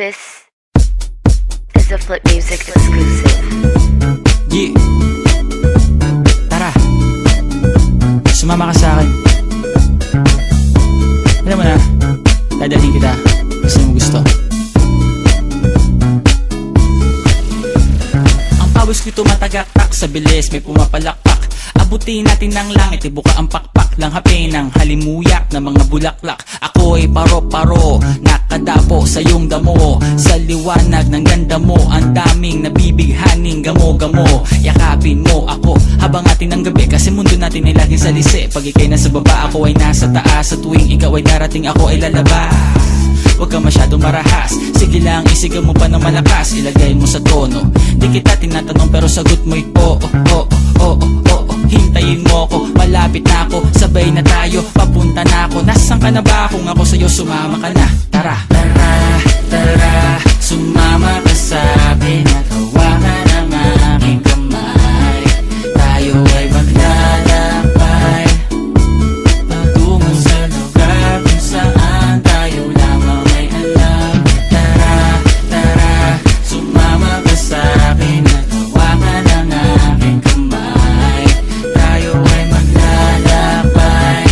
This is a Flip Music exclusive. Yeah. Tara, sumama ka sa akin. Alam mo na, dadalhin kita. Gusto mo gusto. Ang pawis ko'y tumatagaktak sa bilis, may pumapalakpak. Abutin natin ng langit, ibuka ang pakpak lang hapin ng halimuyak na mga bulaklak. Ako'y paro-paro, nakadapo sa iyong damo. Sa liwanag ng ganda mo, ang daming nabibighaning gamo-gamo. Yakapin mo ako habang atin ng gabi, kasi mundo natin ay laging salisi. Pag ikay nasa baba, ako ay nasa taas. Sa tuwing ikaw ay darating, ako ay lalabas. Huwag ka masyadong marahas, sige lang isigaw mo pa ng malakas. Ilagay mo sa tono, di kita tinatanong pero sagot mo'y oo, oo, oo, oo. Hintayin mo ko, malapit na ako, sabay na tayo, papunta na ako. Nasaan ka na ba? Kung ako sa'yo, sumama ka na. Tara, tara, tara, sumama ka sa'kin at hawakan ang aking kamay. Tayo ay maglalakbay patungo sa lugar kung saan tayo lamang ay alam. Tara, tara, sumama ka sa'kin at hawakan ang aking kamay. Tayo ay maglalakbay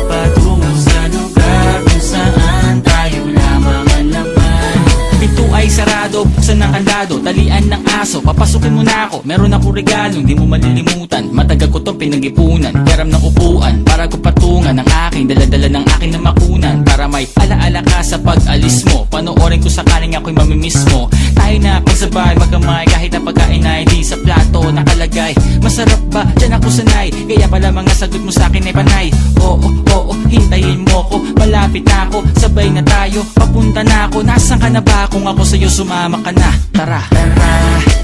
patungo sa lugar kung saan tayo lamang ang laman. Pinto ay sarado, buksan ng kandado, talian ng aso, papasukin mo na ako. Meron akong regalo, hindi mo malilimutan. Matagal ko tong pinag-ipunan, peram ng upuan para ko patungan ang aking daladala ng aking namakunan. Para may alaala ka sa pag-alis mo, panoorin ko sakaling ako'y mamimiss mo. Tayo na pagsabay magkamay, kahit na pagkain ay di sa plato nakalagay. Masarap ba? Diyan ako sanay, kaya pala mga sagot mo sa akin ay panay. Oo, oo, hintayin mo ko, malapit na ako, sabay na tayo, papunta na ako. Nasaan ka na ba? Kung ako sa'yo, sumama ka na. Tara, tara,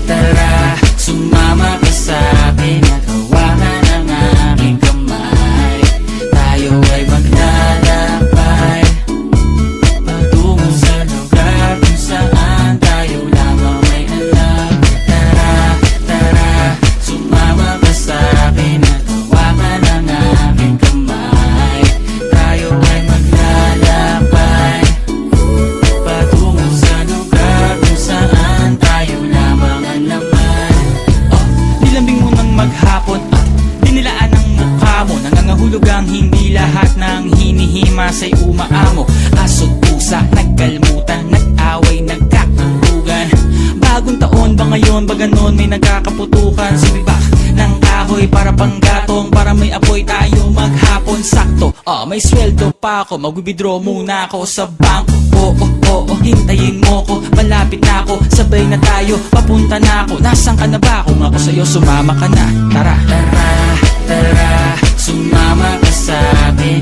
tara, sumama ka sa'kin at hawakan ang aking kamay. Tayo ay maglalakbay patungo sa lugar kung saan tayo lamang ay alam. Tara, tara, sumama ka sa'kin at hawakan ang aking kamay. Tayo ay maglalakbay patungo sa lugar kung saan tayo lamang ang laman. Nilambing mo ng maghapon at dinilaan ang mukha mo. Nangangahulog ang hindi lahat ng hinihima sa'y umaamo. Aso't pusa, nagkalmutan, nag-away, nagkakulugan. Bagong taon ba ngayon, ba ganon may nagkakaputukan? Sumibak ng kahoy para panggatong, para may apoy tayo maghapon. Sakto, may sweldo pa ako, mag-withdraw muna ako sa bangko. Oo, oo, hintayin mo ko, malapit na ako, sabay na tayo, papunta na ako. Nasaan ka na ba? Kung ako sa'yo, sumama ka na. Tara, tara, tara, sumama ka sa'kin.